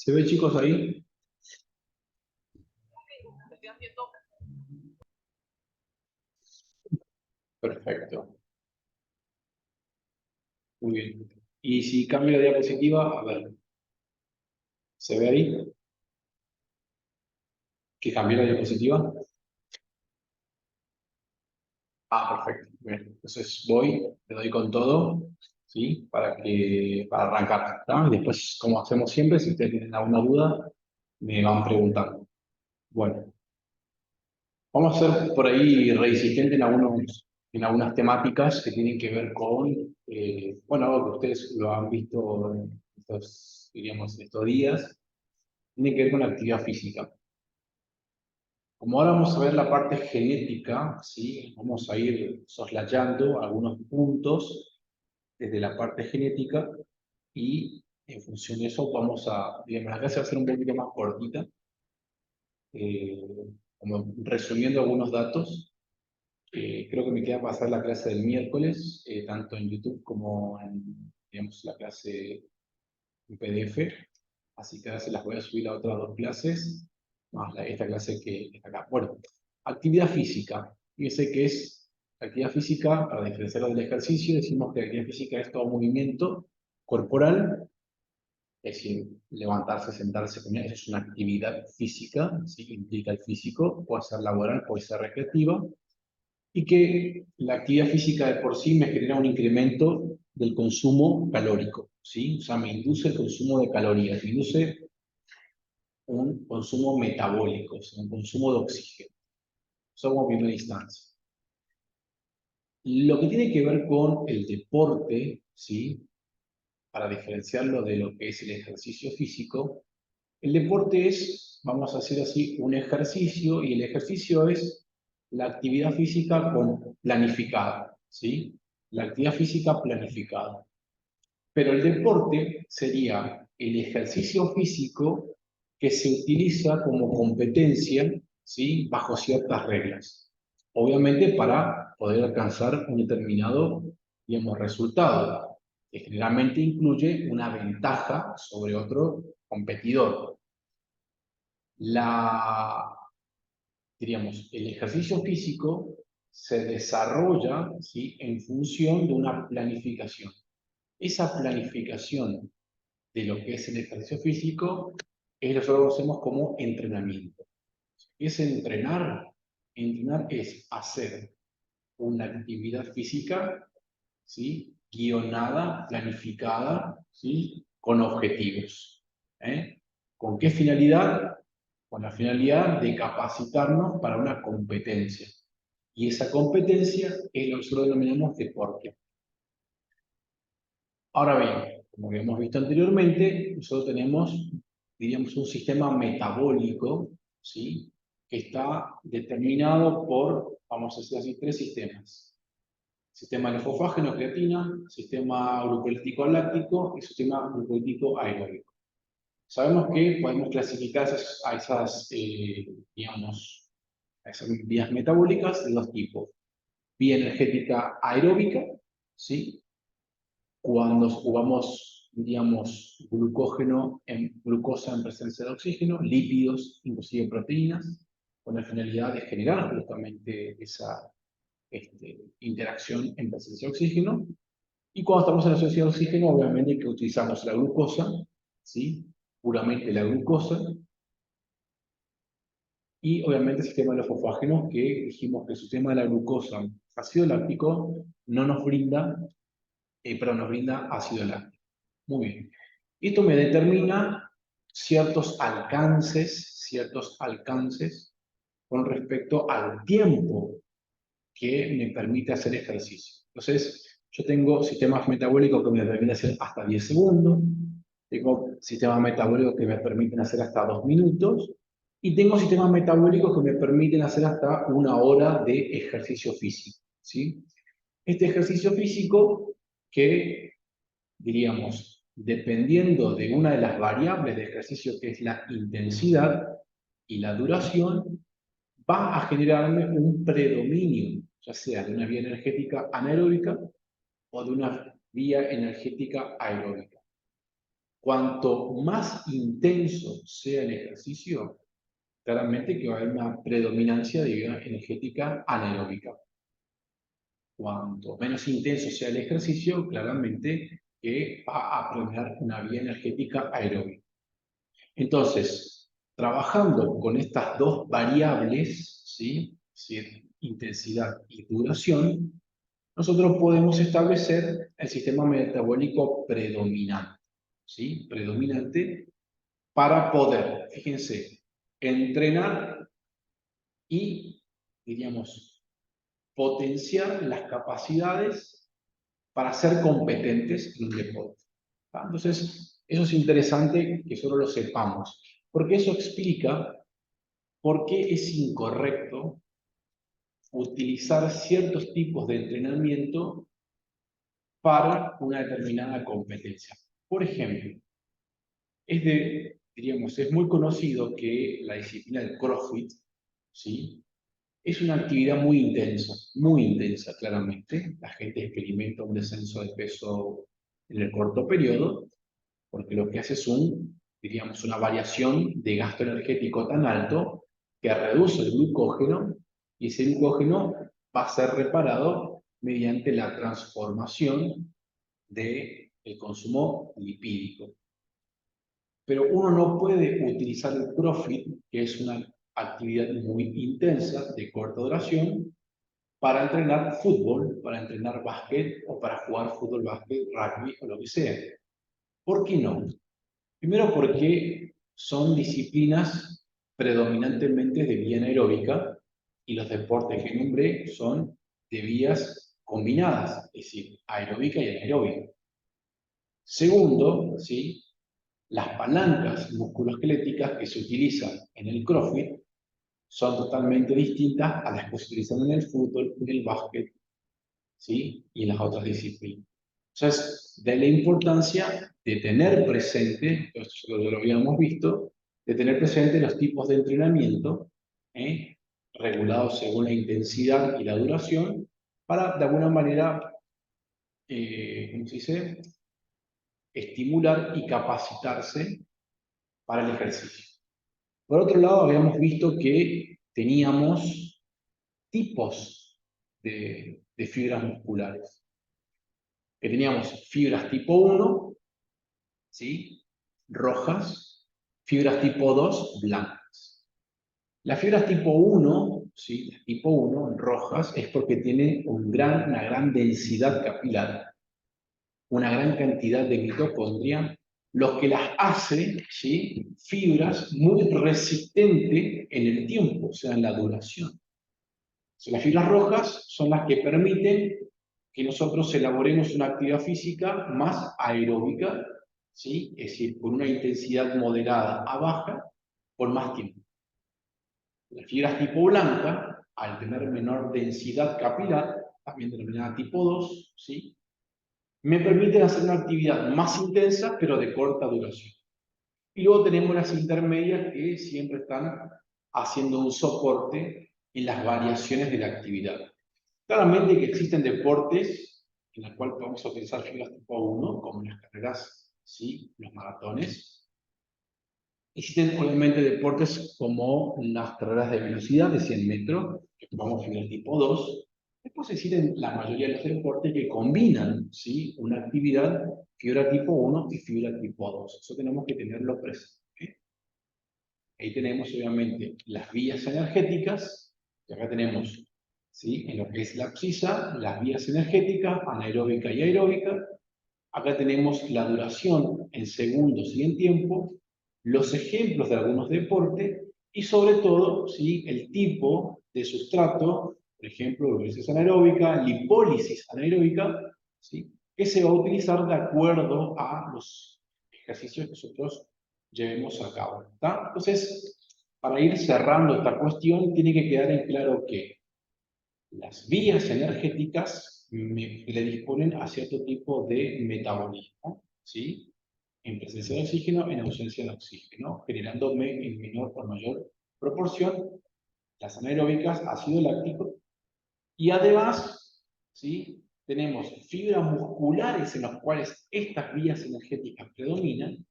¿Se ve, chicos, ahí? Perfecto. Muy bien. Y si cambio la diapositiva, a ver, ¿se ve ahí? ¿Que cambié la diapositiva? Ah, perfecto. Bien. Entonces voy, le doy con todo, ¿sí? Para arrancar, ¿tá? Y después, como hacemos siempre, si ustedes tienen alguna duda, me van preguntando. Bueno, vamos a ser por ahí resistente en algunas temáticas que tienen que ver con, bueno, algo que ustedes lo han visto en estos, diríamos, estos días, tiene que ver con la actividad física. Como ahora vamos a ver la parte genética, ¿sí? Vamos a ir soslayando algunos puntos desde la parte genética y en función de eso vamos a, digamos, la clase va a ser un poquito más cortita, eh, como resumiendo algunos datos. Creo que me queda pasar la clase del miércoles, tanto en YouTube como en, digamos, la clase en PDF. Así que ahora se las voy a subir a otras dos clases, más esta clase que está acá. Bueno, actividad física. Fíjense que es actividad física, para diferenciarlo del ejercicio, decimos que actividad física es todo movimiento corporal, es decir, levantarse, sentarse, caminar, eso es una actividad física, ¿sí? Que implica el físico, puede ser laboral, puede ser recreativa, y que la actividad física de por sí me genera un incremento del consumo calórico, ¿sí? O sea, me induce el consumo de calorías, me induce un consumo metabólico, o sea, un consumo de oxígeno. Eso como primera instancia. Lo que tiene que ver con el deporte, ¿sí? Para diferenciarlo de lo que es el ejercicio físico, el deporte es, vamos a decir así, un ejercicio, y el ejercicio es la actividad física planificada, ¿sí? La actividad física planificada. Pero el deporte sería el ejercicio físico que se utiliza como competencia, ¿sí? Bajo ciertas reglas. Obviamente para poder alcanzar un determinado, digamos, resultado, que generalmente incluye una ventaja sobre otro competidor. La, diríamos, el ejercicio físico se desarrolla, ¿sí? En función de una planificación. Esa planificación de lo que es el ejercicio físico es lo que nosotros conocemos como entrenamiento. ¿Qué es entrenar? Entrenar es hacer una actividad física, ¿sí? Guionada, planificada, ¿sí? Con objetivos. ¿Eh? ¿Con qué finalidad? Con la finalidad de capacitarnos para una competencia. Y esa competencia es lo que nosotros denominamos deporte. Ahora bien, como hemos visto anteriormente, nosotros tenemos, diríamos, un sistema metabólico, ¿sí? Que está determinado por, vamos a decir así, tres sistemas. Sistema lefofágeno, creatina, sistema glucolítico láctico y sistema glucolítico aeróbico. Sabemos que podemos clasificar digamos, a esas vías metabólicas de dos tipos. Vía energética aeróbica, ¿sí? Cuando jugamos, diríamos, glucosa en presencia de oxígeno, lípidos, inclusive proteínas, con la finalidad de generar justamente esa interacción en presencia de oxígeno. Y cuando estamos en la ausencia de oxígeno, obviamente que utilizamos la glucosa, ¿sí? Puramente la glucosa, y obviamente el sistema de los fosfágenos, que dijimos que el sistema de la glucosa, ácido láctico, no nos brinda, pero nos brinda ácido láctico. Muy bien. Esto me determina ciertos alcances con respecto al tiempo que me permite hacer ejercicio. Entonces, yo tengo sistemas metabólicos que me permiten hacer hasta 10 segundos, tengo sistemas metabólicos que me permiten hacer hasta 2 minutos, y tengo sistemas metabólicos que me permiten hacer hasta 1 hora de ejercicio físico, ¿sí? Este ejercicio físico que, diríamos, dependiendo de una de las variables de ejercicio que es la intensidad y la duración, va a generarme un predominio, ya sea de una vía energética anaeróbica o de una vía energética aeróbica. cuanto más intenso sea el ejercicio, claramente que va a haber una predominancia de vía energética anaeróbica. Cuanto menos intenso sea el ejercicio, claramente que va a predominar una vía energética aeróbica. Entonces, trabajando con estas dos variables, ¿sí? Es decir, intensidad y duración, nosotros podemos establecer el sistema metabólico predominante, ¿sí? Predominante para poder, fíjense, entrenar y, diríamos, potenciar las capacidades para ser competentes en un deporte. ¿Tá? Entonces, eso es interesante que solo lo sepamos, porque eso explica por qué es incorrecto utilizar ciertos tipos de entrenamiento para una determinada competencia. Por ejemplo, diríamos, es muy conocido que la disciplina del CrossFit, ¿sí? Es una actividad muy intensa, claramente. La gente experimenta un descenso de peso en el corto periodo, porque lo que hace es diríamos, una variación de gasto energético tan alto que reduce el glucógeno, y ese glucógeno va a ser reparado mediante la transformación del consumo lipídico. Pero uno no puede utilizar el CrossFit, que es una actividad muy intensa, de corta duración, para entrenar fútbol, para entrenar básquet o para jugar fútbol, básquet, rugby o lo que sea. ¿Por qué no? Primero porque son disciplinas predominantemente de vía anaeróbica y los deportes que nombré son de vías combinadas, es decir, aeróbica y anaeróbica. Segundo, ¿sí? Las palancas musculoesqueléticas que se utilizan en el CrossFit son totalmente distintas a las que se utilizan en el fútbol, en el básquet, ¿sí? Y en las otras disciplinas. Entonces, de la importancia de tener presente, esto ya lo habíamos visto, de tener presente los tipos de entrenamiento, regulados según la intensidad y la duración, para de alguna manera, ¿cómo se dice?, estimular y capacitarse para el ejercicio. Por otro lado, habíamos visto que teníamos tipos de fibras musculares. Que teníamos fibras tipo 1, ¿sí? Rojas, fibras tipo 2, blancas. Las fibras tipo 1, ¿sí? Tipo 1, rojas, es porque tienen una gran densidad capilar, una gran cantidad de mitocondria, lo que las hace, ¿sí? Fibras muy resistentes en el tiempo, o sea, en la duración. Las fibras rojas son las que permiten que nosotros elaboremos una actividad física más aeróbica, ¿sí? Es decir, con una intensidad moderada a baja, por más tiempo. Las fibras tipo blanca, al tener menor densidad capilar, también denominada tipo 2, ¿sí? Me permiten hacer una actividad más intensa, pero de corta duración. Y luego tenemos las intermedias que siempre están haciendo un soporte en las variaciones de la actividad. Claramente que existen deportes en los cuales podemos utilizar fibras tipo 1, como las carreras, ¿sí? Los maratones. Existen obviamente deportes como las carreras de velocidad de 100 metros, que ocupamos fibras tipo 2. Después existen la mayoría de los deportes que combinan, ¿sí? Una actividad, fibra tipo 1 y fibra tipo 2. Eso tenemos que tenerlo presente. Ahí tenemos obviamente las vías energéticas, que acá tenemos, ¿sí? En lo que es la abscisa, las vías energéticas, anaeróbica y aeróbica. Acá tenemos la duración en segundos y en tiempo, los ejemplos de algunos deportes y sobre todo, ¿sí? El tipo de sustrato, por ejemplo, urolisis anaeróbica, lipólisis anaeróbica, ¿sí? Que se va a utilizar de acuerdo a los ejercicios que nosotros llevemos a cabo. ¿Tá? Entonces, para ir cerrando esta cuestión, tiene que quedar en claro que las vías energéticas le disponen a cierto tipo de metabolismo, ¿sí? En presencia de oxígeno, en ausencia de oxígeno, generando en menor o mayor proporción las anaeróbicas, ácido láctico, y además, ¿sí? Tenemos fibras musculares en las cuales estas vías energéticas predominan,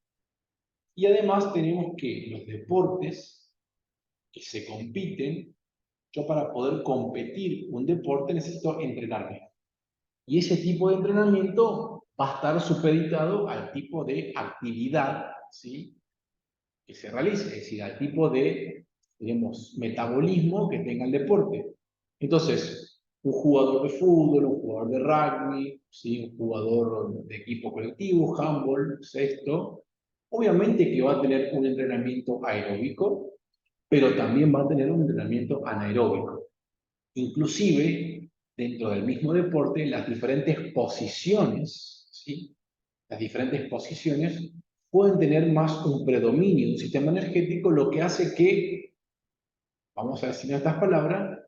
Y además tenemos que los deportes que se compiten, yo para poder competir un deporte necesito entrenarme. Y ese tipo de entrenamiento va a estar supeditado al tipo de actividad, ¿sí?, que se realice, es decir, al tipo de, digamos, metabolismo que tenga el deporte. Entonces, un jugador de fútbol, un jugador de rugby, ¿sí?, un jugador de equipo colectivo, handball, sexto, obviamente que va a tener un entrenamiento aeróbico, pero también va a tener un entrenamiento anaeróbico. Inclusive, dentro del mismo deporte, las diferentes posiciones, ¿sí?, las diferentes posiciones pueden tener más un predominio de un sistema energético, lo que hace que, vamos a decir en estas palabras,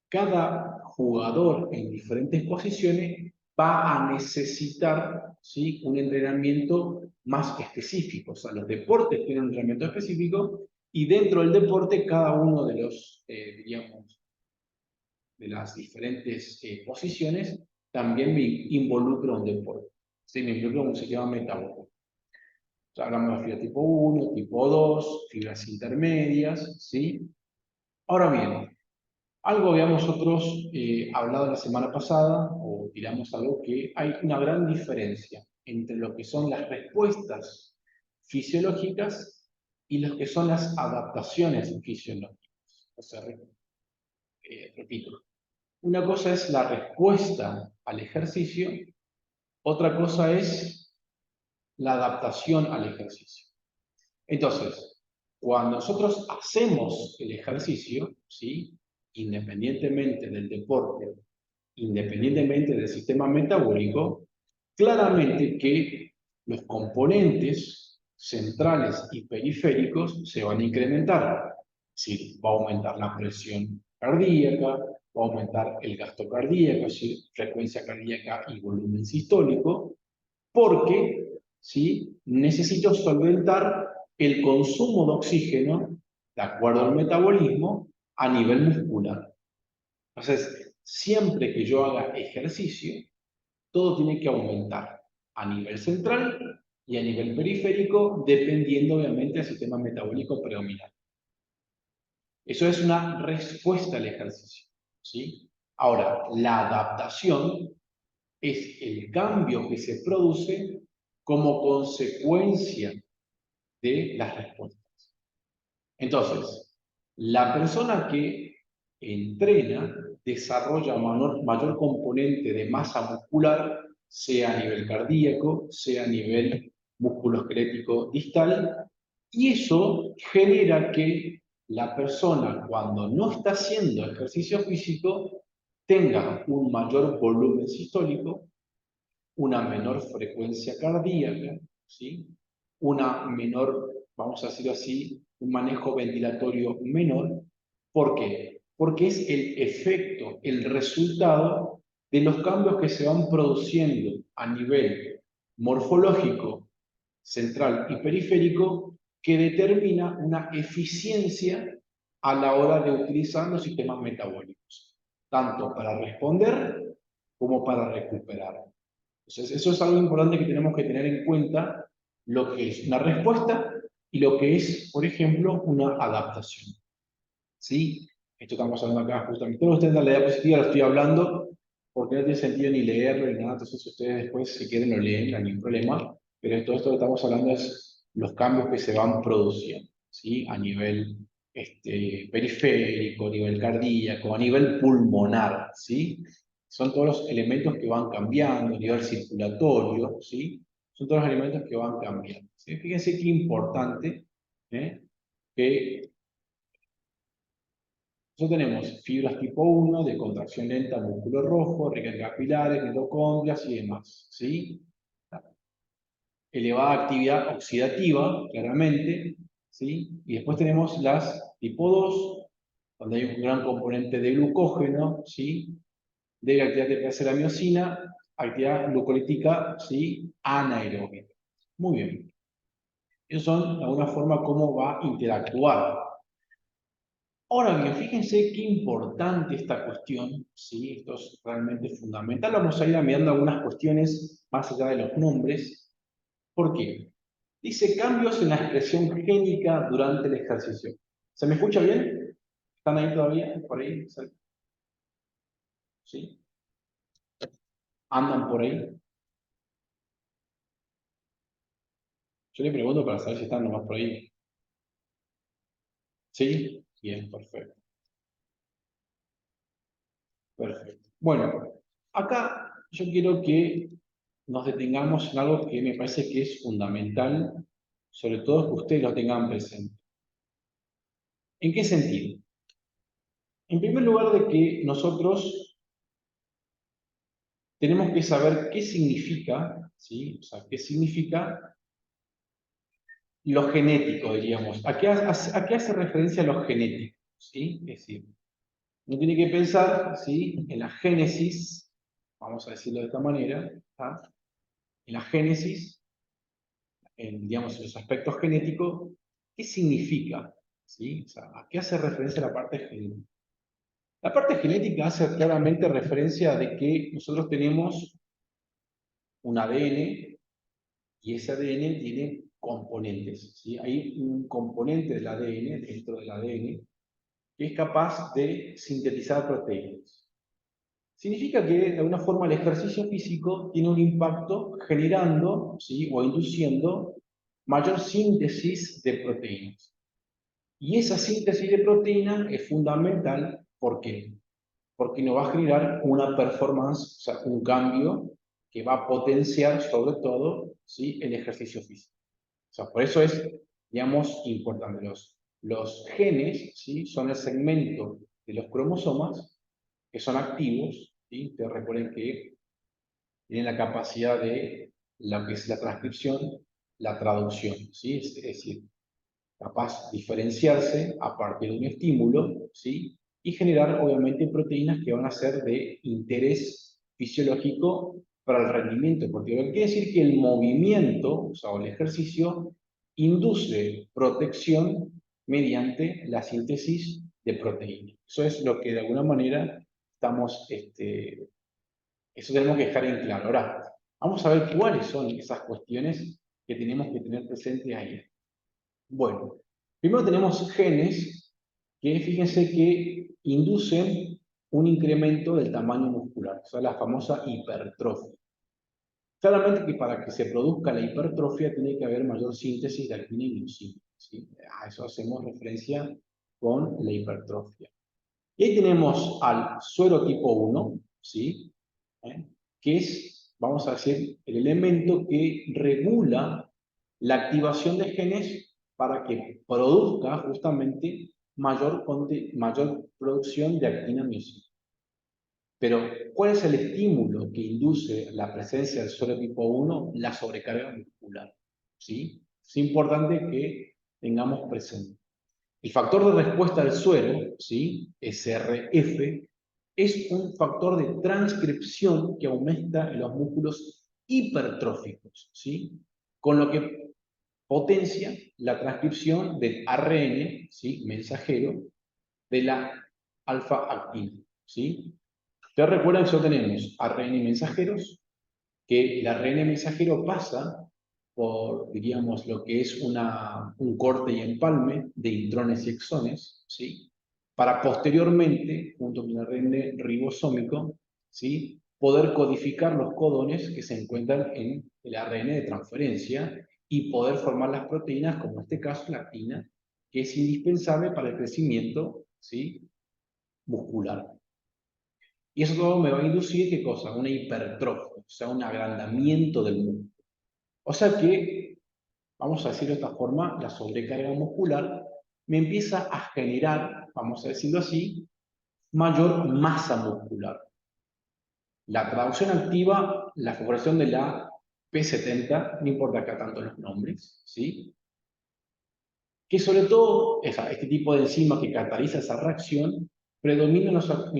cada jugador en diferentes posiciones va a necesitar, ¿sí?, un entrenamiento más específico. O sea, los deportes tienen un entrenamiento específico y dentro del deporte cada uno de los, digamos, de las diferentes posiciones también me involucra un deporte. ¿Sí? Me involucra un sistema metabólico. O sea, hablamos de fibra tipo 1, tipo 2, fibras intermedias, ¿sí? Ahora bien, algo habíamos nosotros hablado la semana pasada, o tiramos algo, que hay una gran diferencia entre lo que son las respuestas fisiológicas y lo que son las adaptaciones fisiológicas. O sea, repito, una cosa es la respuesta al ejercicio, otra cosa es la adaptación al ejercicio. Entonces, cuando nosotros hacemos el ejercicio, ¿sí?, independientemente del deporte, independientemente del sistema metabólico, claramente que los componentes centrales y periféricos se van a incrementar. Es decir, va a aumentar la presión cardíaca, va a aumentar el gasto cardíaco, es decir, frecuencia cardíaca y volumen sistólico, porque, ¿sí?, necesito solventar el consumo de oxígeno de acuerdo al metabolismo a nivel muscular. Entonces, siempre que yo haga ejercicio, todo tiene que aumentar a nivel central y a nivel periférico, dependiendo obviamente del sistema metabólico predominante. Eso es una respuesta al ejercicio, ¿sí? Ahora, la adaptación es el cambio que se produce como consecuencia de las respuestas. Entonces, la persona que entrena desarrolla mayor componente de masa muscular, sea a nivel cardíaco, sea a nivel musculoesquelético distal, y eso genera que la persona, cuando no está haciendo ejercicio físico, tenga un mayor volumen sistólico, una menor frecuencia cardíaca, ¿sí?, una menor, vamos a decirlo así, un manejo ventilatorio menor. ¿Por qué? Porque es el efecto, el resultado de los cambios que se van produciendo a nivel morfológico, central y periférico, que determina una eficiencia a la hora de utilizar los sistemas metabólicos, tanto para responder como para recuperar. Entonces, eso es algo importante que tenemos que tener en cuenta, lo que es una respuesta y lo que es, por ejemplo, una adaptación. ¿Sí? Esto estamos hablando acá justamente. Todos ustedes en la diapositiva lo estoy hablando porque no tiene sentido ni leerlo ni nada, entonces ustedes después, si quieren, lo leen, no hay ningún problema. Pero todo esto que estamos hablando es los cambios que se van produciendo, ¿sí?, a nivel periférico, a nivel cardíaco, a nivel pulmonar, ¿sí? Son todos los elementos que van cambiando, a nivel circulatorio, ¿sí? Son todos los elementos que van cambiando, ¿sí? Fíjense qué importante, que nosotros tenemos fibras tipo 1, de contracción lenta, músculo rojo, rica en capilares, mitocondrias y demás, ¿sí? Elevada actividad oxidativa, claramente, ¿sí? Y después tenemos las tipo 2, donde hay un gran componente de glucógeno, ¿sí?, de actividad de la miocina, actividad glucolítica, ¿sí?, anaeróbica. Muy bien. Esos son, de alguna forma, cómo va a interactuar. Ahora bien, fíjense qué importante esta cuestión, ¿sí? Esto es realmente fundamental. Vamos a ir mirando algunas cuestiones más allá de los nombres. ¿Por qué? Dice cambios en la expresión génica durante el ejercicio. ¿Se me escucha bien? ¿Están ahí todavía? ¿Por ahí? ¿Sí? ¿Andan por ahí? Yo le pregunto para saber si están nomás por ahí. ¿Sí? Bien, perfecto. Perfecto. Bueno, acá yo quiero que nos detengamos en algo que me parece que es fundamental, sobre todo que ustedes lo tengan presente. ¿En qué sentido? En primer lugar, de que nosotros tenemos que saber qué significa, ¿sí? O sea, qué significa lo genético, diríamos. ¿A qué hace referencia lo genético? ¿Sí? Es decir, uno tiene que pensar, ¿sí? En la génesis, vamos a decirlo de esta manera, ¿tá? En la génesis, digamos, en los aspectos genéticos, ¿qué significa? ¿Sí? O sea, ¿a qué hace referencia la parte genética? La parte genética hace claramente referencia de que nosotros tenemos un ADN y ese ADN tiene componentes, ¿sí? Hay un componente del ADN, dentro del ADN, que es capaz de sintetizar proteínas. Significa que, de alguna forma, el ejercicio físico tiene un impacto generando, ¿sí? O induciendo mayor síntesis de proteínas. Y esa síntesis de proteínas es fundamental, ¿por qué? Porque nos va a generar una performance, o sea, un cambio que va a potenciar, sobre todo, ¿sí? El ejercicio físico. O sea, por eso es, digamos, importante. Los genes, ¿sí? Son el segmento de los cromosomas que son activos, ¿sí? Ustedes recuerden que tienen la capacidad de lo que es la transcripción, la traducción, ¿sí? Es decir, capaz de diferenciarse a partir de un estímulo, ¿sí? Y generar, obviamente, proteínas que van a ser de interés fisiológico para el rendimiento deportivo. Quiere decir que el movimiento, o sea, el ejercicio, induce protección mediante la síntesis de proteínas. Eso es lo que de alguna manera estamos, eso tenemos que dejar en claro. Ahora, vamos a ver cuáles son esas cuestiones que tenemos que tener presentes ahí. Bueno, primero tenemos genes que, fíjense, que inducen un incremento del tamaño muscular, o sea, la famosa hipertrofia. Claramente que para que se produzca la hipertrofia tiene que haber mayor síntesis de actina y miocina, ¿sí? A eso hacemos referencia con la hipertrofia. Y ahí tenemos al suero tipo 1, ¿sí? Que es, vamos a decir, el elemento que regula la activación de genes para que produzca justamente mayor producción de actina-miocina. Pero, ¿cuál es el estímulo que induce la presencia del suero tipo 1? La sobrecarga muscular, ¿sí? Es importante que tengamos presente. El factor de respuesta del suero, ¿sí? SRF, es un factor de transcripción que aumenta en los músculos hipertróficos, ¿sí? Con lo que potencia la transcripción del ARN, ¿sí? Mensajero, de la alfa-actina, ¿sí? Ustedes recuerdan que ya tenemos ARN mensajeros, que el ARN mensajero pasa por, diríamos, lo que es un corte y empalme de intrones y exones, ¿sí? Para posteriormente, junto con el ARN ribosómico, ¿sí? Poder codificar los codones que se encuentran en el ARN de transferencia y poder formar las proteínas, como en este caso la actina, que es indispensable para el crecimiento, ¿sí? Muscular. Y eso todo me va a inducir, ¿qué cosa? Una hipertrofia, o sea, un agrandamiento del músculo. O sea que, vamos a decirlo de esta forma, la sobrecarga muscular me empieza a generar, vamos a decirlo así, mayor masa muscular. La traducción activa, la figuración de la P70, no importa acá tanto los nombres, ¿sí? Que sobre todo, este tipo de enzima que cataliza esa reacción, predomina en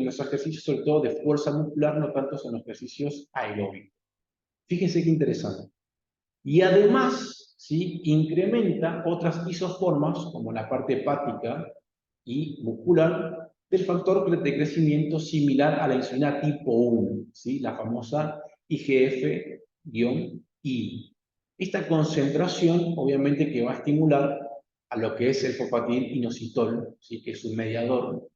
los ejercicios sobre todo de fuerza muscular, no tanto en los ejercicios aeróbicos. Fíjense qué interesante. Y además, ¿sí? Incrementa otras isoformas, como la parte hepática y muscular, del factor de crecimiento similar a la insulina tipo 1, ¿sí? La famosa IGF-I. Esta concentración, obviamente, que va a estimular a lo que es el fosfatidil-inositol, ¿sí? Que es un mediador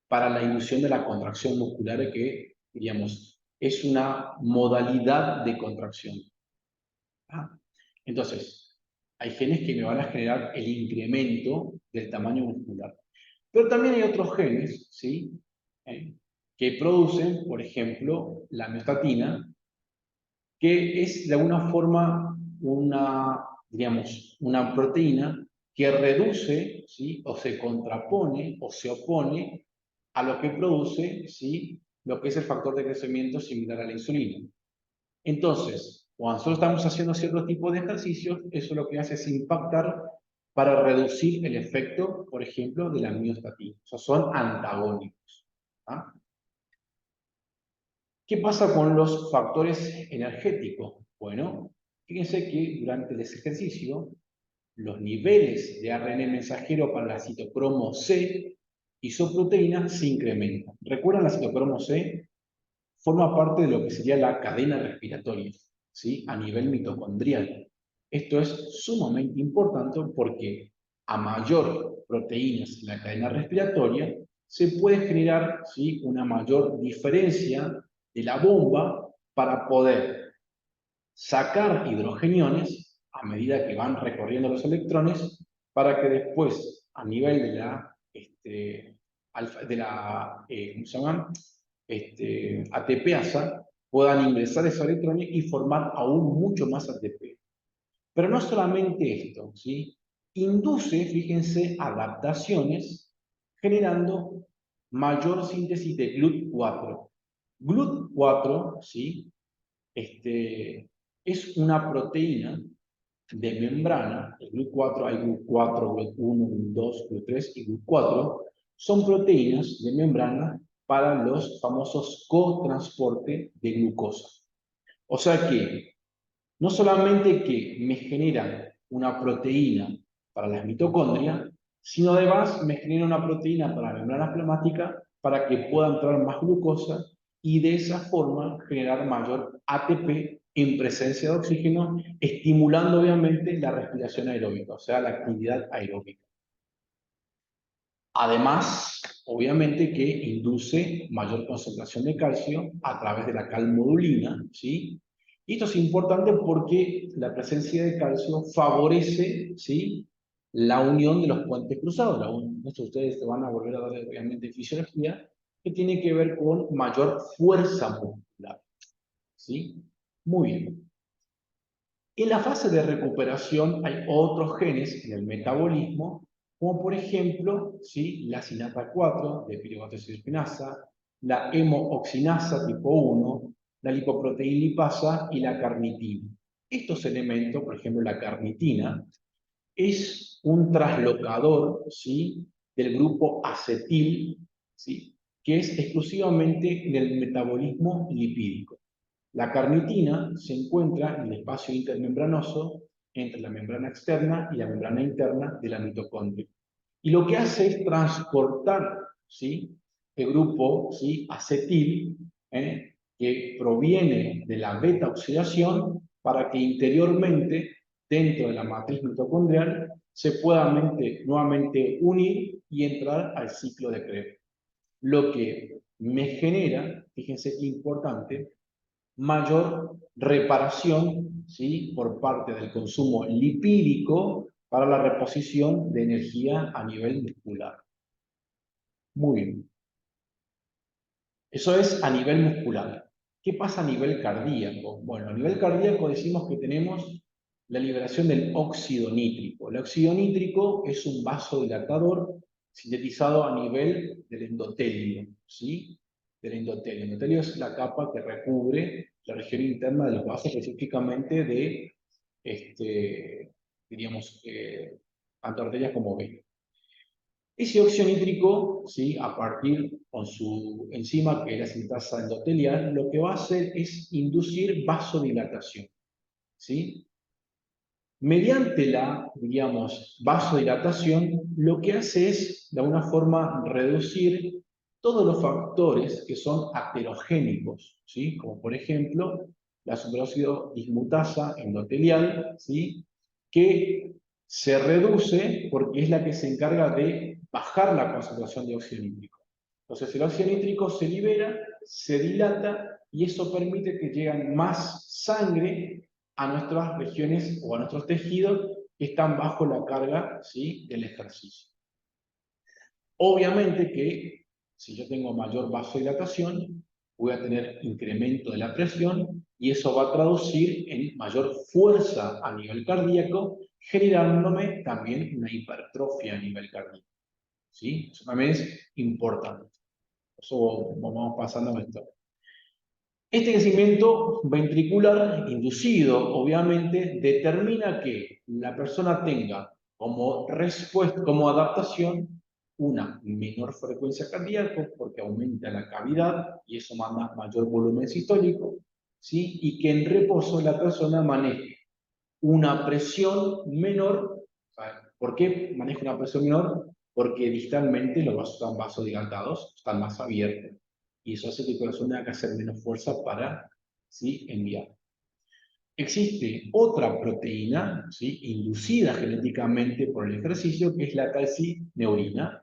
para la inducción de la contracción muscular, que, diríamos, es una modalidad de contracción. ¿Ah? Entonces, hay genes que me van a generar el incremento del tamaño muscular. Pero también hay otros genes, ¿sí? Que producen, por ejemplo, la miostatina, que es de alguna forma digamos, una proteína que reduce, ¿sí? O se contrapone o se opone a lo que produce, ¿sí? Lo que es el factor de crecimiento similar a la insulina. Entonces, cuando nosotros estamos haciendo cierto tipo de ejercicios, eso lo que hace es impactar para reducir el efecto, por ejemplo, de la miostatina. O sea, son antagónicos. ¿Ah? ¿Qué pasa con los factores energéticos? Bueno, fíjense que durante ese ejercicio, los niveles de ARN mensajero para la citocromo C isoproteína se incrementan. ¿Recuerdan la citocromo C? Forma parte de lo que sería la cadena respiratoria, ¿sí? A nivel mitocondrial. Esto es sumamente importante porque a mayor proteínas en la cadena respiratoria, se puede generar, ¿sí? Una mayor diferencia de la bomba para poder sacar hidrogeniones a medida que van recorriendo los electrones para que después, a nivel de la, ¿cómo se llama? ATPasa, puedan ingresar esos electrones y formar aún mucho más ATP. Pero no solamente esto, ¿sí? Induce, fíjense, adaptaciones generando mayor síntesis de GLUT4. GLUT4, ¿sí? Es una proteína de membrana. El GLUT4, hay GLUT4, GLUT1, GLUT2, GLUT3 y GLUT4. Son proteínas de membrana para los famosos cotransporte de glucosa. O sea que no solamente que me generan una proteína para las mitocondrias, sino además me genera una proteína para la membrana plasmática para que pueda entrar más glucosa y de esa forma generar mayor ATP en presencia de oxígeno, estimulando obviamente la respiración aeróbica, o sea, la actividad aeróbica. Además, obviamente que induce mayor concentración de calcio a través de la calmodulina, ¿sí? Y esto es importante porque la presencia de calcio favorece, ¿sí? La unión de los puentes cruzados. Esto ustedes te van a volver a dar, obviamente, fisiología, que tiene que ver con mayor fuerza muscular, ¿sí? Muy bien. En la fase de recuperación hay otros genes en el metabolismo, como por ejemplo, ¿sí? La sinata 4 de piruvato-isospinasa, la hemooxinasa tipo 1, la lipoproteína lipasa y la carnitina. Estos elementos, por ejemplo la carnitina, es un traslocador, ¿sí? Del grupo acetil, ¿sí? Que es exclusivamente del metabolismo lipídico. La carnitina se encuentra en el espacio intermembranoso entre la membrana externa y la membrana interna de la mitocondria. Y lo que hace es transportar, ¿sí? El grupo, ¿sí? Acetil, que proviene de la beta oxidación, para que interiormente, dentro de la matriz mitocondrial, se pueda nuevamente unir y entrar al ciclo de Krebs. Lo que me genera, fíjense qué importante, mayor reparación, ¿sí? Por parte del consumo lipídico para la reposición de energía a nivel muscular. Muy bien. Eso es a nivel muscular. ¿Qué pasa a nivel cardíaco? Bueno, a nivel cardíaco decimos que tenemos la liberación del óxido nítrico. El óxido nítrico es un vasodilatador sintetizado a nivel del endotelio, ¿sí? Del endotelio. El endotelio es la capa que recubre la región interna de los vasos, específicamente de, diríamos, tanto arterias como venas. Ese óxido nítrico, ¿sí? A partir con su enzima, que es la sintasa endotelial, lo que va a hacer es inducir vasodilatación, ¿sí? Mediante la, digamos, vasodilatación, lo que hace es, de alguna forma, reducir todos los factores que son aterogénicos, ¿sí? Como por ejemplo, la superóxido dismutasa endotelial, ¿sí? Que se reduce porque es la que se encarga de bajar la concentración de óxido nítrico. Entonces el óxido nítrico se libera, se dilata y eso permite que llegue más sangre a nuestras regiones o a nuestros tejidos que están bajo la carga, ¿sí?, del ejercicio. Obviamente que si yo tengo mayor vasodilatación, voy a tener incremento de la presión y eso va a traducir en mayor fuerza a nivel cardíaco, generándome también una hipertrofia a nivel cardíaco. ¿Sí? Eso también es importante. Eso vamos pasando a esto. Este crecimiento ventricular inducido, obviamente, determina que la persona tenga como respuesta, como adaptación, una menor frecuencia cardíaca, porque aumenta la cavidad y eso manda mayor volumen sistólico, ¿sí? Y que en reposo la persona maneje una presión menor. ¿Por qué maneja una presión menor? Porque distalmente los vasos están vasodilatados, están más abiertos. Y eso hace que el corazón tenga que hacer menos fuerza para, ¿sí?, enviar. Existe otra proteína, ¿sí?, inducida genéticamente por el ejercicio, que es la calcineurina,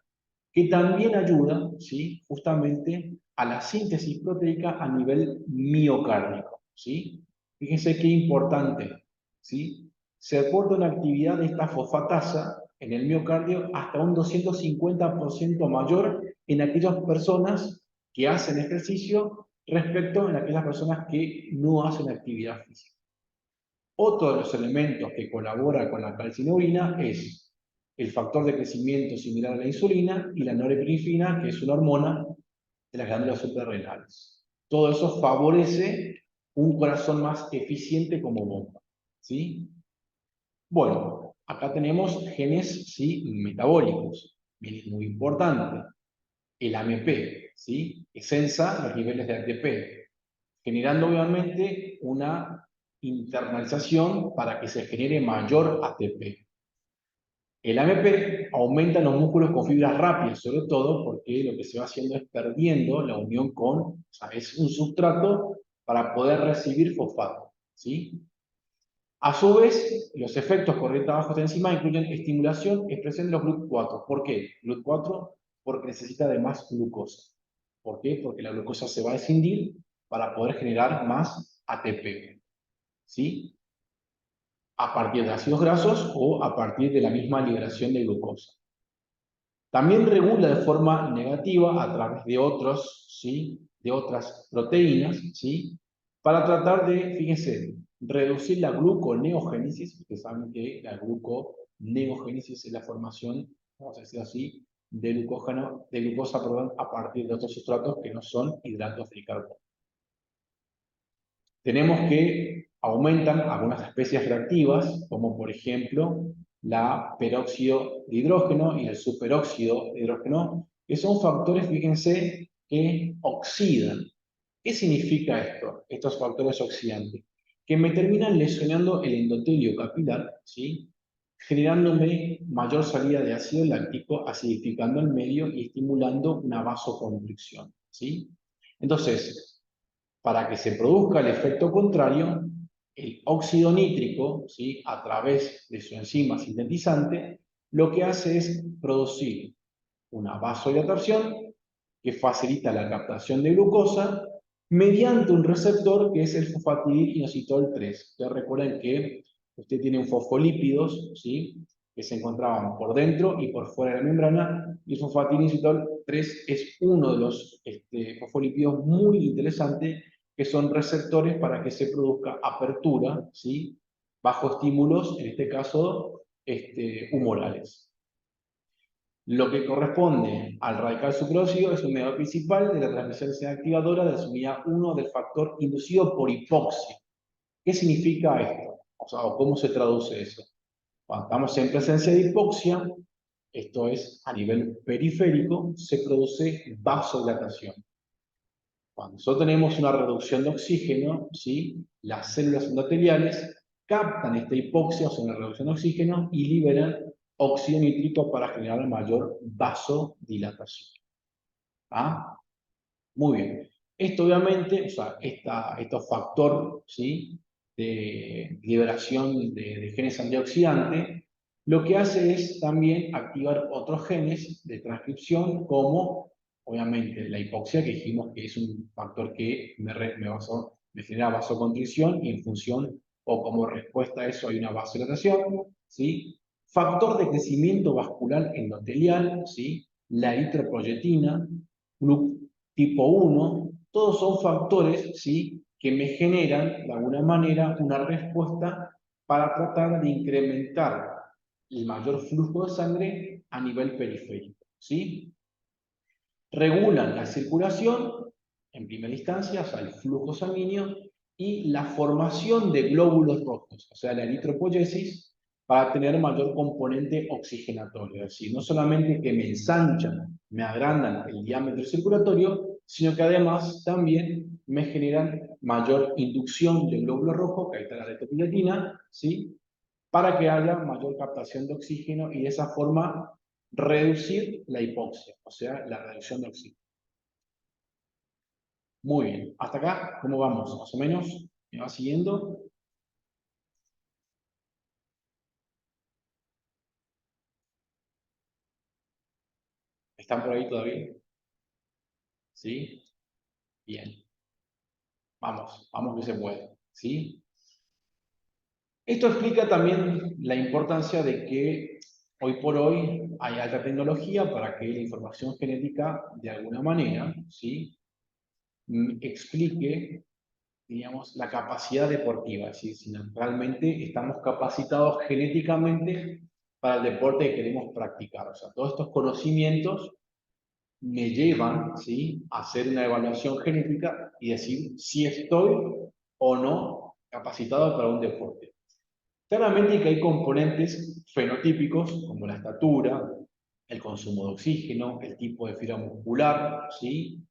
que también ayuda, ¿sí?, justamente a la síntesis proteica a nivel miocárdico, ¿sí? Fíjense qué importante, ¿sí? Se aporta una actividad de esta fosfatasa en el miocardio hasta un 250% mayor en aquellas personas que hacen ejercicio respecto a aquellas personas que no hacen actividad física. Otro de los elementos que colabora con la calcineurina es el factor de crecimiento similar a la insulina y la norepinefrina, que es una hormona de las glándulas suprarrenales. Todo eso favorece un corazón más eficiente como bomba, ¿sí? Bueno, acá tenemos genes, ¿sí?, metabólicos, muy importante. El AMP, ¿sí?, que sensa los niveles de ATP, generando obviamente una internalización para que se genere mayor ATP. El AMP aumenta en los músculos con fibras rápidas, sobre todo porque lo que se va haciendo es perdiendo la unión con, o sea, es un sustrato para poder recibir fosfato, ¿sí? A su vez, los efectos corriente abajo de esta enzima incluyen estimulación y expresión de los GLUT4. ¿Por qué? GLUT4 porque necesita de más glucosa. ¿Por qué? Porque la glucosa se va a escindir para poder generar más ATP, ¿sí?, a partir de ácidos grasos o a partir de la misma liberación de glucosa. También regula de forma negativa a través de otros, ¿sí?, de otras proteínas, ¿sí?, para tratar de, fíjense, reducir la gluconeogénesis. Ustedes saben que la gluconeogénesis es la formación, vamos a decir así, de glucosa, a partir de otros sustratos que no son hidratos de carbono. Tenemos que aumentan algunas especies reactivas, como por ejemplo la peróxido de hidrógeno y el superóxido de hidrógeno, que son factores, fíjense, que oxidan. ¿Qué significa esto? Estos factores oxidantes, que me terminan lesionando el endotelio capilar, ¿sí?, generándome mayor salida de ácido láctico, acidificando el medio y estimulando una vasoconstricción, ¿sí? Entonces, para que se produzca el efecto contrario, el óxido nítrico, ¿sí?, a través de su enzima sintetizante, lo que hace es producir una vasodilatación que facilita la captación de glucosa mediante un receptor que es el fosfatidilinositol 3. Ustedes recuerden que usted tiene un fosfolípidos, ¿sí?, que se encontraban por dentro y por fuera de la membrana, y el fosfatidilinositol 3 es uno de los fosfolípidos muy interesantes, que son receptores para que se produzca apertura, ¿sí?, bajo estímulos, en este caso, humorales. Lo que corresponde al radical superóxido es un mediador principal de la transmisión activadora de la subunidad 1 del factor inducido por hipoxia. ¿Qué significa esto? O sea, ¿cómo se traduce eso? Cuando estamos en presencia de hipoxia, esto es a nivel periférico, se produce vasodilatación. Cuando nosotros tenemos una reducción de oxígeno, ¿sí?, las células endoteliales captan esta hipoxia, o sea, una reducción de oxígeno, y liberan óxido nítrico para generar mayor vasodilatación. ¿Ah? Muy bien. Esto obviamente, o sea, estos factor, ¿sí?, de liberación de genes antioxidantes, lo que hace es también activar otros genes de transcripción, como obviamente la hipoxia, que dijimos que es un factor que me genera vasoconstricción, y en función o como respuesta a eso hay una vasodilatación, ¿sí? Factor de crecimiento vascular endotelial, ¿sí? La eritropoyetina, tipo 1, todos son factores, ¿sí?, que me generan de alguna manera una respuesta para tratar de incrementar el mayor flujo de sangre a nivel periférico, ¿sí? Regulan la circulación, en primera instancia, o sea, el flujo sanguíneo, y la formación de glóbulos rojos, o sea, la eritropoyesis, para tener mayor componente oxigenatorio. Es decir, no solamente que me ensanchan, me agrandan el diámetro circulatorio, sino que además también me generan mayor inducción de glóbulos rojos, que ahí está la retopiletina, ¿sí?, para que haya mayor captación de oxígeno y de esa forma reducir la hipoxia, o sea, la reducción de oxígeno. Muy bien. ¿Hasta acá cómo vamos? Más o menos. ¿Me va siguiendo? ¿Están por ahí todavía? ¿Sí? Bien. Vamos, vamos que se puede. ¿Sí? Esto explica también la importancia de que hoy por hoy hay alta tecnología para que la información genética, de alguna manera, ¿sí?, explique, digamos, la capacidad deportiva. Es decir, si realmente estamos capacitados genéticamente para el deporte que queremos practicar. O sea, todos estos conocimientos me llevan, ¿sí?, a hacer una evaluación genética y decir si estoy o no capacitado para un deporte. Claramente que hay componentes fenotípicos como la estatura, el consumo de oxígeno, el tipo de fibra muscular, ¿sí?,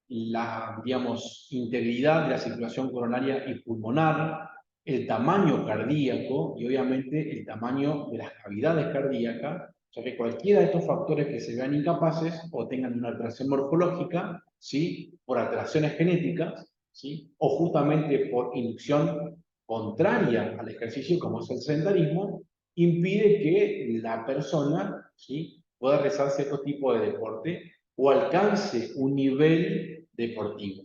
la, digamos, integridad de la circulación coronaria y pulmonar, el tamaño cardíaco y obviamente el tamaño de las cavidades cardíacas, o sea que cualquiera de estos factores que se vean incapaces o tengan una alteración morfológica, ¿sí?, por alteraciones genéticas, ¿sí?, o justamente por inducción contraria al ejercicio, como es el sedentarismo, impide que la persona, ¿sí?, pueda realizar cierto tipo de deporte o alcance un nivel deportivo.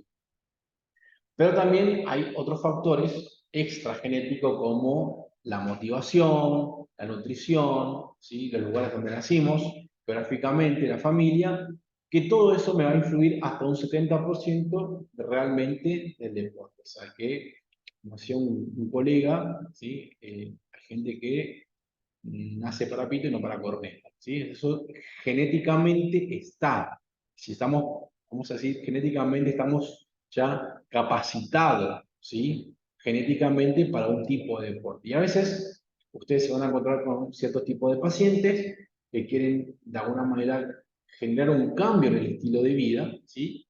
Pero también hay otros factores extragenéticos como la motivación, la nutrición, ¿sí?, los lugares donde nacimos, geográficamente, la familia, que todo eso me va a influir hasta un 70% realmente del deporte. O sea que, como decía un colega, ¿sí?, hay gente que nace para pito y no para corneta, ¿sí? Eso genéticamente está. Si estamos, vamos a decir, genéticamente estamos ya capacitados, ¿sí?, genéticamente para un tipo de deporte. Y a veces ustedes se van a encontrar con ciertos tipos de pacientes que quieren de alguna manera generar un cambio en el estilo de vida, ¿sí?,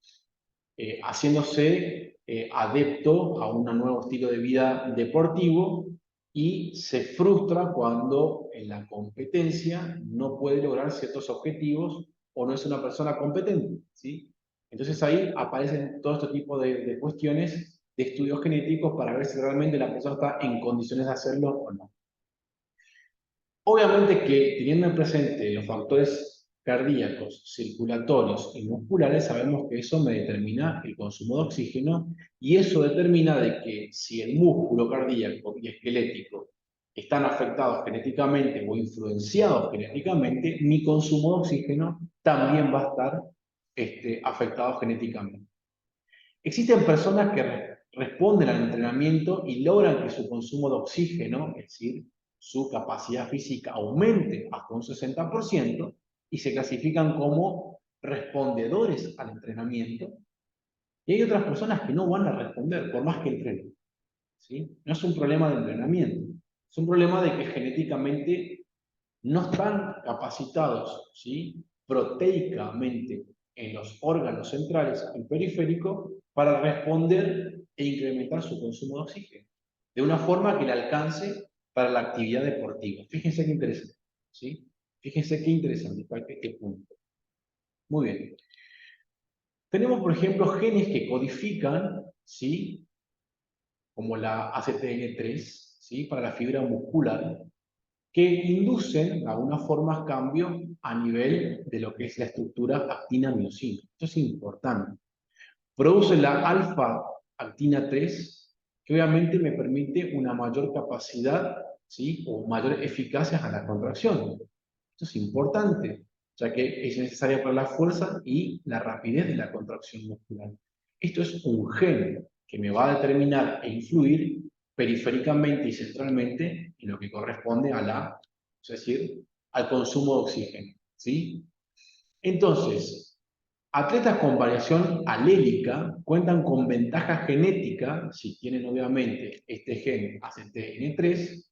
haciéndose adepto a un nuevo estilo de vida deportivo, y se frustra cuando en la competencia no puede lograr ciertos objetivos o no es una persona competente, ¿sí? Entonces ahí aparecen todo este tipo de cuestiones de estudios genéticos para ver si realmente la persona está en condiciones de hacerlo o no. Obviamente que teniendo en presente los factores cardíacos, circulatorios y musculares, sabemos que eso me determina el consumo de oxígeno, y eso determina de que si el músculo cardíaco y esquelético están afectados genéticamente o influenciados genéticamente, mi consumo de oxígeno también va a estar afectado genéticamente. Existen personas que responden al entrenamiento y logran que su consumo de oxígeno, es decir, su capacidad física, aumente hasta un 60%, y se clasifican como respondedores al entrenamiento. Y hay otras personas que no van a responder por más que entrenen, ¿sí? No es un problema de entrenamiento, es un problema de que genéticamente no están capacitados, ¿sí?, proteicamente en los órganos centrales y periféricos para responder e incrementar su consumo de oxígeno de una forma que le alcance para la actividad deportiva. Fíjense qué interesante, ¿sí? Fíjense qué interesante este punto. Muy bien. Tenemos, por ejemplo, genes que codifican, ¿sí? Como la ACTN3, ¿sí? Para la fibra muscular, que inducen, de alguna forma, cambio a nivel de lo que es la estructura actina-miosina. Esto es importante. Produce la alfa-actina 3, que obviamente me permite una mayor capacidad, ¿sí? O mayor eficacia a la contracción. Esto es importante, ya que es necesaria para la fuerza y la rapidez de la contracción muscular. Esto es un gen que me va a determinar e influir periféricamente y centralmente en lo que corresponde a la, es decir, al consumo de oxígeno, ¿sí? Entonces, atletas con variación alélica cuentan con ventaja genética, si tienen obviamente este gen ACTN3,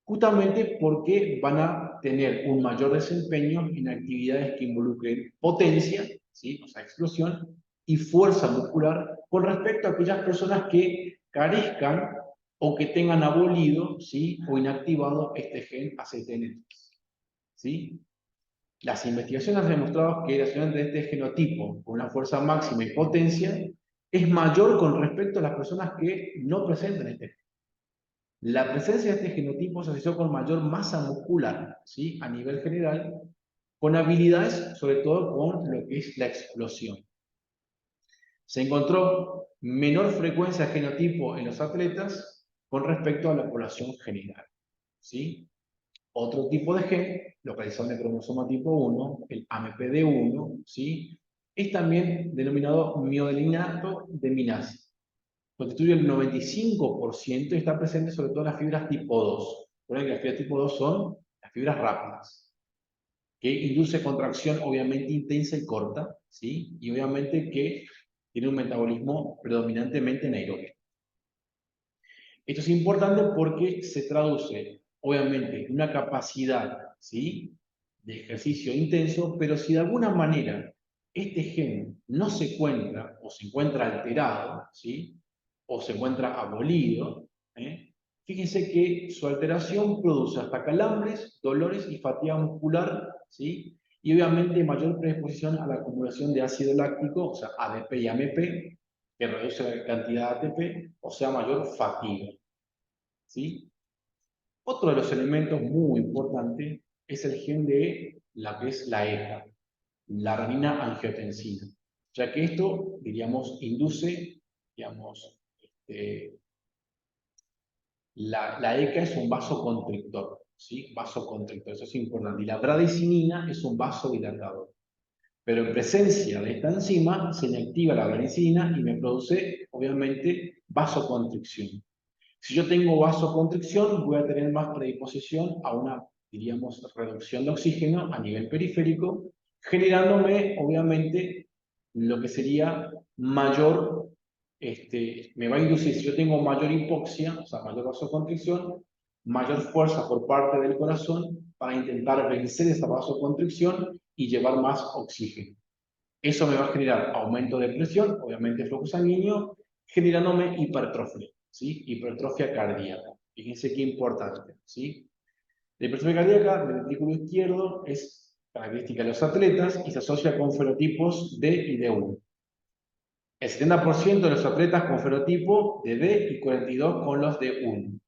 justamente porque van a tener un mayor desempeño en actividades que involucren potencia, ¿sí? O sea, explosión, y fuerza muscular con respecto a aquellas personas que carezcan o que tengan abolido, ¿sí? O inactivado este gen ACTN3, ¿sí? Las investigaciones han demostrado que la asociación de este genotipo con una fuerza máxima y potencia es mayor con respecto a las personas que no presentan este genotipo. La presencia de este genotipo se asoció con mayor masa muscular, ¿sí? A nivel general, con habilidades, sobre todo con lo que es la explosión. Se encontró menor frecuencia de genotipo en los atletas con respecto a la población general, ¿sí? Otro tipo de gen, localizado en el cromosoma tipo 1, el AMPD1, ¿sí? Es también denominado miodelinato de minasa. Constituye el 95% y está presente sobre todo en las fibras tipo 2. Recuerden que las fibras tipo 2 son las fibras rápidas, que induce contracción obviamente intensa y corta, ¿sí? Y obviamente que tiene un metabolismo predominantemente anaeróbico. Esto es importante porque se traduce, obviamente, en una capacidad, ¿sí? De ejercicio intenso, pero si de alguna manera este gen no se encuentra o se encuentra alterado, ¿sí? O se encuentra abolido, fíjense que su alteración produce hasta calambres, dolores y fatiga muscular, ¿sí? Y obviamente mayor predisposición a la acumulación de ácido láctico, o sea, ADP y AMP, que reduce la cantidad de ATP, o sea, mayor fatiga, ¿sí? Otro de los elementos muy importantes es el gen de la que es la ECA, la renina-angiotensina, ya que esto, diríamos, induce, digamos, la ECA es un vasoconstrictor, ¿sí? Vasoconstrictor, eso es importante. Y la bradicininina es un vasodilatador. Pero en presencia de esta enzima se me activa la bradicininina y me produce, obviamente, vasoconstricción. Si yo tengo vasoconstricción, voy a tener más predisposición a una, diríamos, reducción de oxígeno a nivel periférico, generándome, obviamente, lo que sería mayor, me va a inducir, si yo tengo mayor hipoxia, o sea, mayor vasoconstricción, mayor fuerza por parte del corazón para intentar vencer esa vasoconstricción y llevar más oxígeno. Eso me va a generar aumento de presión, obviamente flujo sanguíneo, generándome hipertrofia, ¿sí? Hipertrofia cardíaca. Fíjense qué importante, ¿sí? La hipertrofia cardíaca del ventrículo izquierdo es característica de los atletas y se asocia con fenotipos D y D1. El 70% de los atletas con fenotipo de D y 42% con los D1.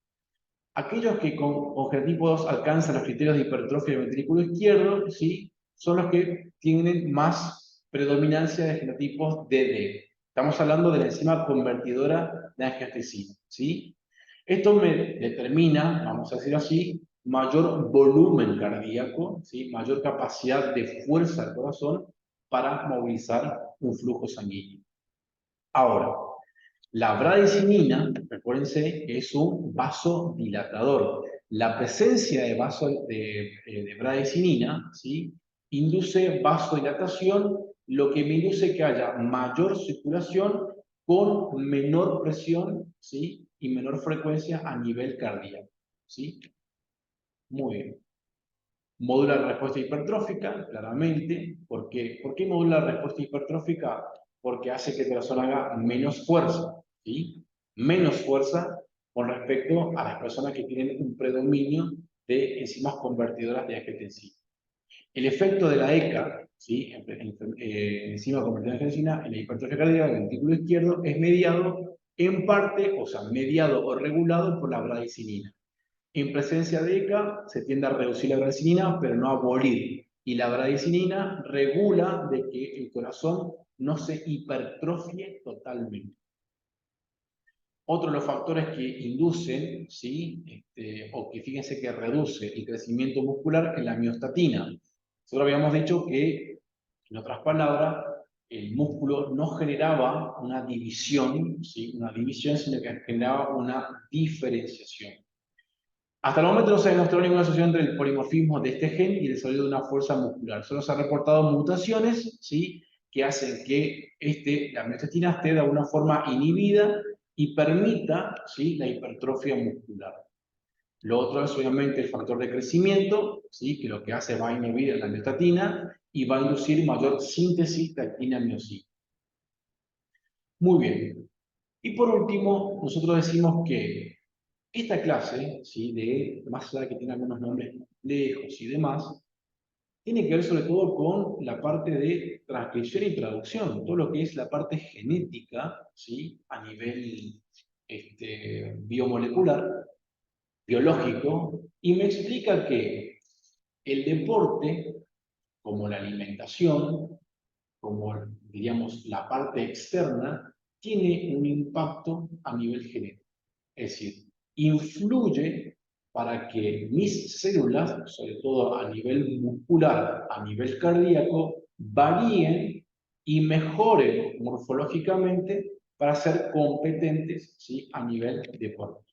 Aquellos que con genotipo 2 alcanzan los criterios de hipertrofia del ventrículo izquierdo, ¿sí? Son los que tienen más predominancia de genotipos DD. Estamos hablando de la enzima convertidora de angiotensina, ¿sí? Esto me determina, vamos a decir así, mayor volumen cardíaco, ¿sí? Mayor capacidad de fuerza del corazón para movilizar un flujo sanguíneo. Ahora, la bradicininina, recuérdense, es un vasodilatador. La presencia de bradicininina, ¿sí? Induce vasodilatación, lo que me induce que haya mayor circulación con menor presión, ¿sí? Y menor frecuencia a nivel cardíaco, ¿sí? Muy bien. Modula la respuesta hipertrófica, claramente. ¿Por qué? ¿Por qué modula la respuesta hipertrófica? Porque hace que el corazón haga menos fuerza, ¿sí? Menos fuerza con respecto a las personas que tienen un predominio de enzimas convertidoras de angiotensina. El efecto de la ECA, ¿sí? Enzima convertida en angiotensina, en la hipertrofia cardíaca del ventrículo izquierdo, es mediado en parte, o sea, mediado o regulado por la bradicinina. En presencia de ECA se tiende a reducir la bradicinina, pero no a abolir. Y la bradicinina regula de que el corazón no se hipertrofie totalmente. Otro de los factores que inducen, ¿sí? O que fíjense que reduce el crecimiento muscular es la miostatina. Nosotros habíamos dicho que, en otras palabras, el músculo no generaba una división, ¿sí? Una división, sino que generaba una diferenciación. Hasta el momento no se ha demostrado ninguna asociación entre el polimorfismo de este gen y el desarrollo de una fuerza muscular. Solo se han reportado mutaciones, ¿sí? Que hacen que la miostatina esté de alguna forma inhibida y permita, ¿sí? La hipertrofia muscular. Lo otro es obviamente el factor de crecimiento, ¿sí? Que lo que hace va a inhibir la miostatina y va a inducir mayor síntesis de actina-miosina. Muy bien. Y por último, nosotros decimos que esta clase, ¿sí? Más allá de que tiene algunos nombres complejos y demás, tiene que ver sobre todo con la parte de transcripción y traducción, todo lo que es la parte genética, ¿sí? A nivel biomolecular, biológico, y me explica que el deporte, como la alimentación, como diríamos la parte externa, tiene un impacto a nivel genético. Es decir, influye para que mis células, sobre todo a nivel muscular, a nivel cardíaco, varíen y mejoren morfológicamente para ser competentes, ¿sí? A nivel deportivo.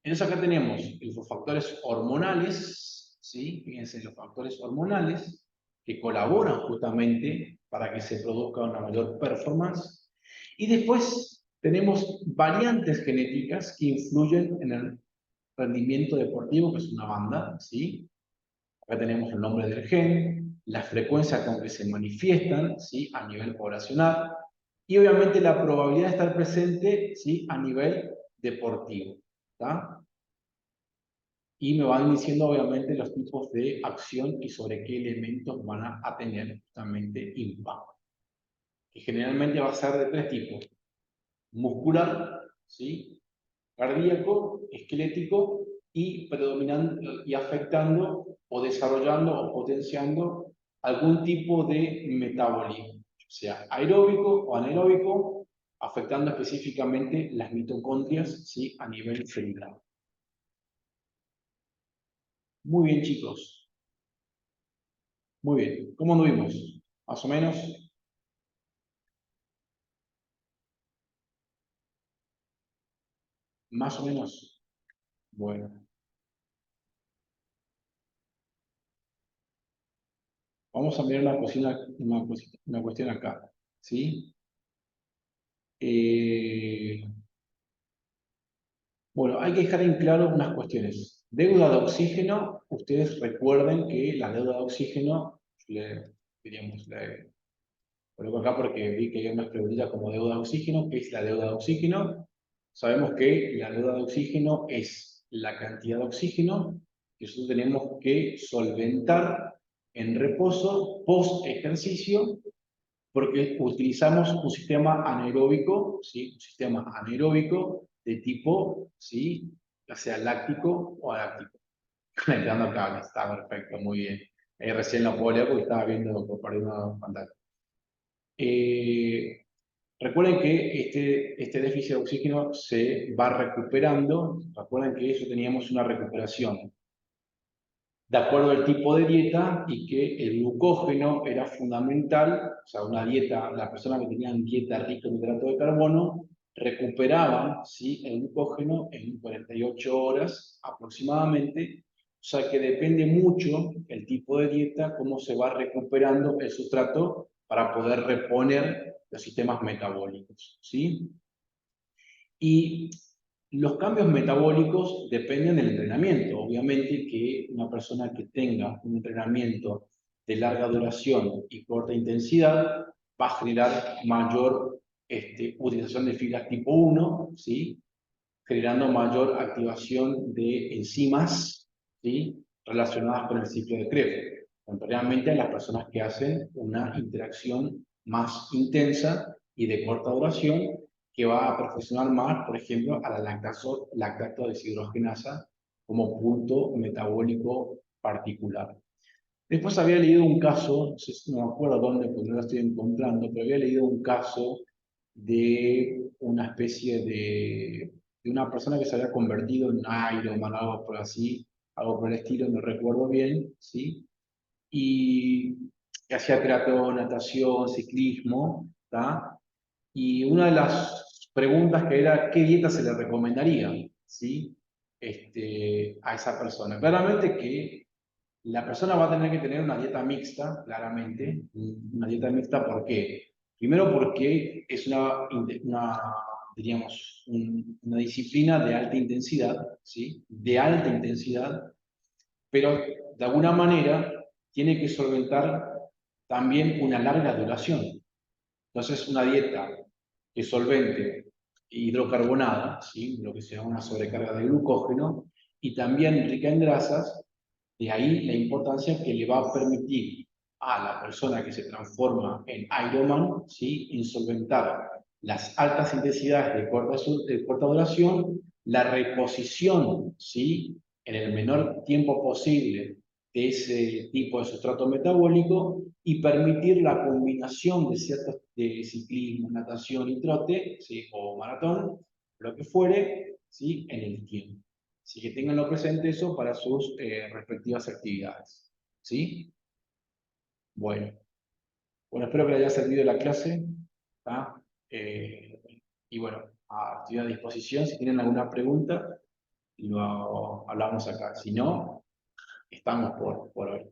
Entonces acá tenemos los factores hormonales, ¿sí? Fíjense, los factores hormonales que colaboran justamente para que se produzca una mayor performance. Y después tenemos variantes genéticas que influyen en el rendimiento deportivo, que es una banda, ¿sí? Acá tenemos el nombre del gen, la frecuencia con que se manifiestan, ¿sí? A nivel poblacional, y obviamente la probabilidad de estar presente, ¿sí? A nivel deportivo, ¿está? Y me van diciendo obviamente los tipos de acción y sobre qué elementos van a tener justamente impacto. Que generalmente va a ser de tres tipos: muscular, ¿sí? Cardíaco, esquelético y predominando y afectando o desarrollando o potenciando algún tipo de metabolismo, sea aeróbico o anaeróbico, afectando específicamente las mitocondrias, ¿sí? A nivel celular. Muy bien, chicos. Muy bien. ¿Cómo anduvimos? Más o menos. Más o menos. Bueno. Vamos a mirar una cuestión acá. ¿Sí? Eh, bueno, hay que dejar en claro unas cuestiones. Deuda de oxígeno. Ustedes recuerden que la deuda de oxígeno, diríamos, coloco acá porque vi que hay unas preguntitas como deuda de oxígeno. ¿Qué es la deuda de oxígeno? Sabemos que la deuda de oxígeno es la cantidad de oxígeno que nosotros tenemos que solventar en reposo post ejercicio, porque utilizamos un sistema anaeróbico, ¿sí? Un sistema anaeróbico de tipo, ¿sí? Ya sea láctico o aláctico. Conectando cables, está perfecto, muy bien. Recién lo puedo leer porque estaba viendo por una pantalla. Eh, Recuerden que este déficit de oxígeno se va recuperando. Recuerden que eso teníamos una recuperación de acuerdo al tipo de dieta y que el glucógeno era fundamental. O sea, una dieta, las personas que tenían dieta rica en hidrato de carbono recuperaban, ¿sí? El glucógeno en 48 horas aproximadamente. O sea que depende mucho el tipo de dieta, cómo se va recuperando el sustrato para poder reponer los sistemas metabólicos, ¿sí? Y los cambios metabólicos dependen del entrenamiento. Obviamente que una persona que tenga un entrenamiento de larga duración y corta intensidad va a generar mayor utilización de fibras tipo 1, ¿sí? Generando mayor activación de enzimas, ¿sí? relacionadas con el ciclo de Krebs, contrariamente a las personas que hacen una interacción más intensa y de corta duración, que va a perfeccionar más, por ejemplo, a la lactato deshidrogenasa como punto metabólico particular. Después había leído un caso, no sé si no me acuerdo dónde, porque no lo estoy encontrando, pero había leído un caso de una especie de una persona que se había convertido en Ironman, algo por así, algo por el estilo, no recuerdo bien, ¿sí? Y que hacía triatlón, natación, ciclismo, ¿tá? Y una de las preguntas que era, ¿qué dieta se le recomendaría, ¿sí? A esa persona. Claramente que la persona va a tener que tener una dieta mixta, claramente. Una dieta mixta, ¿por qué? Primero porque es diríamos, una disciplina de alta intensidad, ¿sí? De alta intensidad, pero de alguna manera tiene que solventar también una larga duración. Entonces, una dieta que solvente hidrocarbonada, ¿sí? Lo que se llama una sobrecarga de glucógeno, y también rica en grasas, de ahí la importancia que le va a permitir a la persona que se transforma en Ironman, ¿sí? En solventar las altas intensidades de corta duración, la reposición, ¿sí? En el menor tiempo posible de ese tipo de sustrato metabólico y permitir la combinación de ciertos de ciclismo, natación y trote, ¿sí? O maratón, lo que fuere, ¿sí? En el tiempo. Así que tenganlo presente eso para sus respectivas actividades. ¿Sí? Bueno, bueno, espero que les haya servido la clase. ¿Tá? Eh, y bueno, estoy a disposición si tienen alguna pregunta, lo hablamos acá. Si no, estamos por hoy.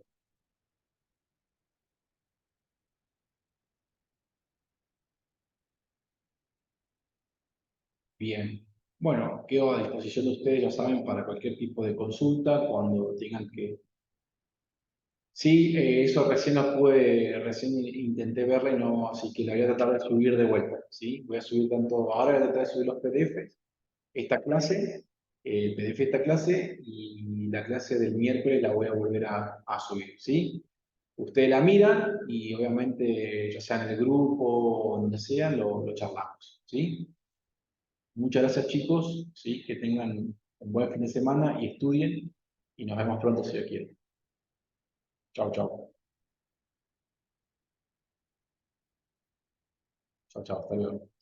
Bien. Bueno, quedo a disposición de ustedes, ya saben, para cualquier tipo de consulta, cuando tengan que. Sí, eso recién lo pude, recién intenté verla y no, así que la voy a tratar de subir de vuelta, ¿sí? Voy a subir tanto, ahora voy a tratar de subir los PDFs, esta clase, el PDF de esta clase y la clase del miércoles la voy a volver a subir, ¿sí? Ustedes la miran y obviamente, ya sea en el grupo o donde sea, lo charlamos, ¿sí? Muchas gracias chicos, ¿sí? Que tengan un buen fin de semana y estudien y nos vemos pronto si Dios quiere. Chao, chao. Chao, chao. Hasta luego.